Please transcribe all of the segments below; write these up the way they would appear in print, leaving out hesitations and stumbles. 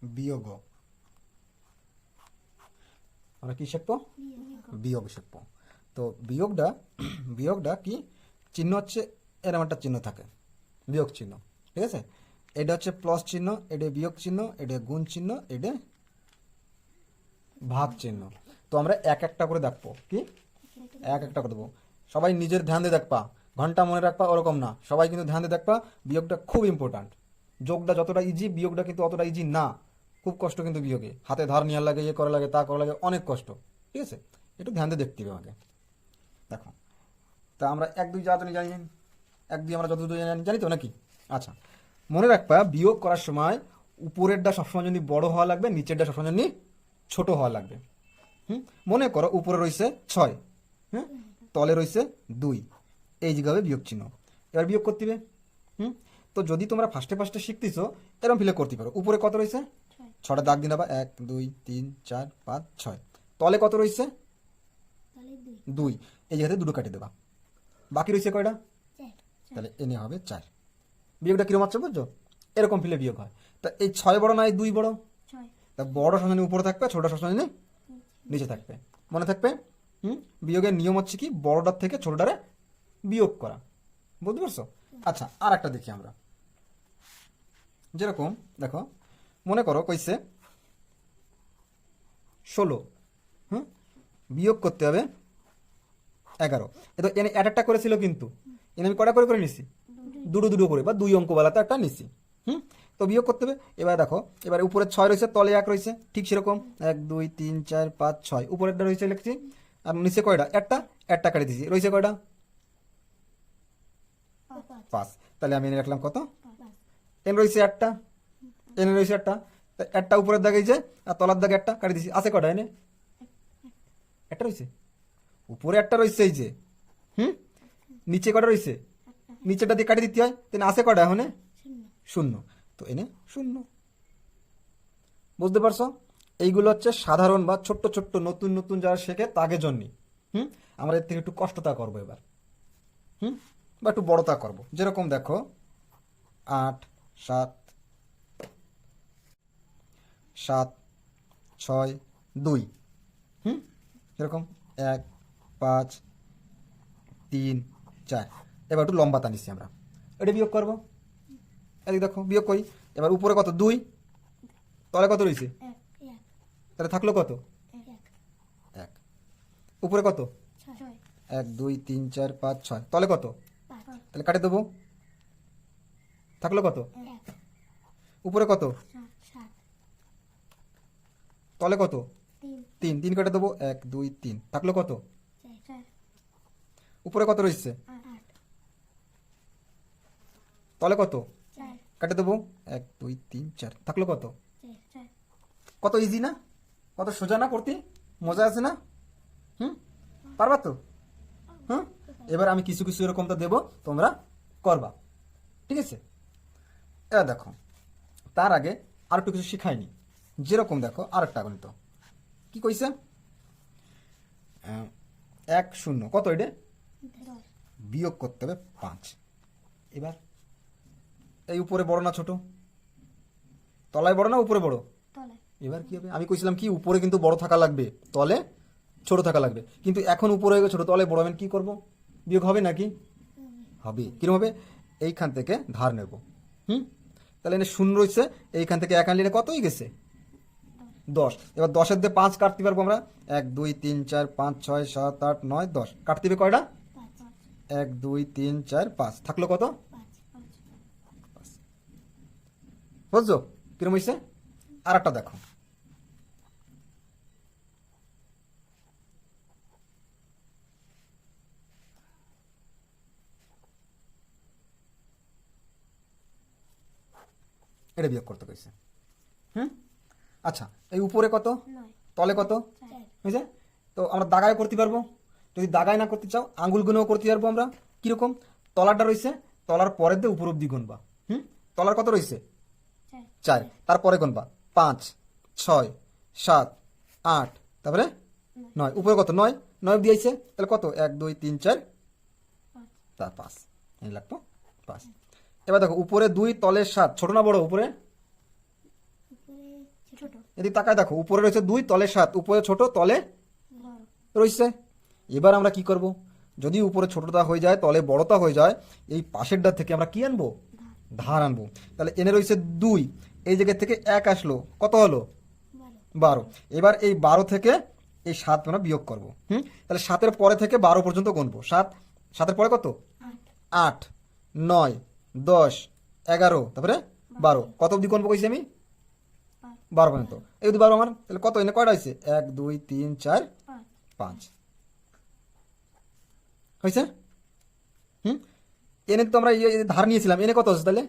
বিয়োগ, আমরা কি শিখবো? বিয়োগ শিখবো। তো বিয়োগটা কি চিহ্ন হচ্ছে এরকম একটা চিহ্ন থাকে, বিয়োগ চিহ্ন, ঠিক আছে? এটা হচ্ছে প্লাস চিহ্ন, এটা বিয়োগ চিহ্ন, এটা গুণ চিহ্ন, এটা ভাগ চিহ্ন। তো আমরা এক একটা করে দেখবো, কি এক একটা করে দেবো। সবাই নিজের ধ্যান দিয়ে দেখবা, ঘন্টা মনে রাখবা ওরকম না, সবাই কিন্তু ধ্যান দিয়ে দেখবা। বিয়োগটা খুব ইম্পর্ট্যান্ট। যোগটা যতটা ইজি, বিয়োগটা কিন্তু অতটা ইজি না, খুব কষ্ট কিন্তু বিয়োগে, হাতে ধার নেওয়ার লাগে, ইয়ে করা লাগে, তা করা লাগে, অনেক কষ্ট, ঠিক আছে? একটু ধ্যান দিয়ে দেখতে হবে আমাকে। দেখো, তা আমরা এক দুই যা জানি, এক দুই আমরা যতদূর জানি তো নাকি? আচ্ছা, মনে রাখবা বিয়োগ করার সময় উপরেরটা সবসময় যদি বড় হওয়া লাগবে, নিচেরটা সবসময় যদি ছোট হওয়া লাগবে। মনে করো উপরে রয়েছে 6, হ্যাঁ, তলে রয়েছে 2, এই জায়গায় বিয়োগ চিহ্ন, এবার বিয়োগ করতে হবে। তো যদি তোমরা ফার্স্টে শিখতেছো, এরকম ফিলে করতে পারো। উপরে কত রয়েছে? 6টা দাগ দিন, আবার 1 2 3 4 5 6। তলে কত রয়েছে? 2, এই জায়গাতে দুটো কাটিয়ে দেবা, বাকি রয়েছে কয়টা? তাহলে এনে হবে 4। বিয়োগটা কিরকম হচ্ছে বুঝছো? এরকম ফিলে বিয়োগ হয়। তা এই 6 বড় না এই 2 বড়? তা বড় সবসময় উপরে থাকবে, ছোট সবসময় নিচে থাকবে, মনে থাকবে। বিয়োগের নিয়ম হচ্ছে কি, বড়টার থেকে ছোটটারে বিয়োগ করা, বুঝতে পারছো? আচ্ছা, আর একটা দেখি আমরা। যেরকম দেখো, মনে করো কইছে 16, বিয়োগ করতে হবে 11। এ তো এনে একটা করেছিল, কিন্তু এনে আমি কটা করে নিছি? দুটো করে, বা 2 অঙ্ক বেলাতে একটা নিছি। তো বিয়োগ করতে হবে। এবার দেখো, এবার উপরে 6 রয়েছে, তলে 1 রয়েছে, ঠিক সেরকম 1 2 3 4 5 6, উপরেরটা রয়েছে লিখছি, আর নিচে কয়টা? একটা কাটি দিছি, রয়েছে কয়টা? 5। তাহলে আমি এনে রাখলাম কত? এনে রয়েছে একটা, এনে রয়েছে একটা উপরের দাগে যে, আর তলার দাগে একটা কাটি দিছি, আছে কয়টা? এনে একটা রয়েছে, উপরে একটা রয়েছে, এই যে নিচে কটা রয়েছে? নিচেটা দিয়ে কাটি দিতে হয়, তাহলে আছে কটা এখন? 0। তো এনে 0, বুঝতে পারছো? এইগুলো হচ্ছে সাধারণ বা ছোট্ট ছোট্ট নতুন নতুন যারা শেখে তাদের জন্য। আমরা এর থেকে একটু কষ্টতা করবো এবার, বা একটু বড়তা করবো। যেরকম দেখো 8 7 7 6 2, এরকম 1 5 3 4। এবার একটু লম্বা টানিছি আমরা, এটা বিয়োগ করবো। এদিকে দেখো, বিয়োগ করি। এবার উপরে কত? 2, তলে কত রয়েছে? তাহলে থাকলো কত? 1। উপরে কত? 1 2 3 4 5 6, তলে কত? তাহলে কাটে দেবো, থাকলো কত? উপরে কত? তলে কত? 3, 3 কাটে দেবো, 1 2 3, থাকলো কত? উপরে কত রয়েছে? তলে কত? কাটে দেবো, 1 2 3 4, থাকলো কত? কত ইজি না? কত সোজা না করতে? মজা আছে না? পারবা তো? এবার আমি কিছু কিছু এরকম তো দেবো, তোমরা করবা, ঠিক আছে? এবার দেখো, তার আগে আর একটু কিছু শিখাইনি। যেরকম দেখো, আর একটা গণিত কি কইছে, 1 0 কত? এটা বিয়োগ করতে হবে 5। এবার এই উপরে বড় না ছোট? তলায় বড় না উপরে বড়? এবার কি হবে? আমি কইছিলাম কি, উপরে কিন্তু বড় থাকা লাগবে, তলে ছোট থাকা লাগবে, কিন্তু এখন উপরে হয়ে গেছে ছোট, তলে বড়, কি করব? বিয়োগ হবে নাকি? হবে। কিরকম হবে? এইখান থেকে ধার নেব, তাহলে এনে 0 রয়েছে, এইখান থেকে 1 আনলে কত হয়ে গেছে? 10। এবার 10-এর দিয়ে 5 কাটতে পারবো আমরা, 1 2 3 4 5 6 7 8 9 10, কাটতে হবে কয়টা? 1 2 3 4 5, থাকলো কত? বুঝছো কিরম হয়েছে? আর একটা দেখো, এটা বিয়োগ করতে কইছে। আচ্ছা, এই উপরে কত? তলে কত? বুঝছে? তো আমরা দাগায় করতে পারবো, যদি দাগায় না করতে চাও আঙ্গুল গুনেও করতে পারবো আমরা। কিরকম? তলাটা রয়েছে, তলার পরের দিয়ে উপর অব্দি গুনবা। তলার কত রয়েছে? 4, তারপরে গুনবা 5 6 7 8, তারপরে 9, উপরে কত? 9, 9 অব্দি আইছে, তাহলে কত? 1 2 3 4 তার 5, এই লাগতো 5। এবার দেখো, উপরে 2, তলে 7, ছোট না বড়? উপরে এদিকে তাকায় দেখো, উপরে রয়েছে 2, তলে 7, উপরে ছোট তলে রয়েছে। এবার আমরা কি করব, যদি উপরে ছোটটা হয়ে যায় তলে বড়টা হয়ে যায়, এই পাশেরটা থেকে আমরা কি আনবো, ধার আনবো। তাহলে এনে রয়েছে 2, এই জায়গা থেকে 1 আসলো, কত হলো 12। এবার এই 12 থেকে এই 7 আমরা বিয়োগ করব। তাহলে 7-এর পরে থেকে 12 পর্যন্ত গুনবো। 7-এর পরে কত, 8, 9, 10, 11, তারপরে 12, কত অবধি গুনবো কইছি আমি, 12 পর্যন্ত। এই যদি 12 আমার, তাহলে কত এনে কয়টা হয়েছে, 1 2 3 4 5 হয়েছে। এনে তো আমরা ধার নিয়েছিলাম, এনে কত আছে তাহলে,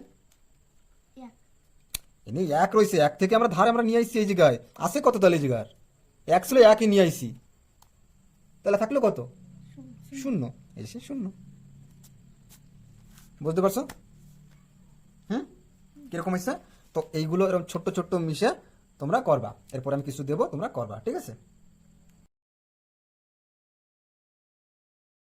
এনে 1 রয়েছে, 1 থেকে আমরা ধার আমরা নিয়ে আসছি এই জায়গায়, আছে কত তাহলে এই জায়গার, 1 ছিল 1ই নিয়ে আইছি, তাহলে থাকলো কত, 0, এসে 0। বুঝতে পারছো? কিরকম হয়েছে? তো এইগুলো এরকম ছোট্ট ছোট্ট মিশে তোমরা করবা, এরপর আমি কিছু দেবো, তোমরা করবা, ঠিক আছে।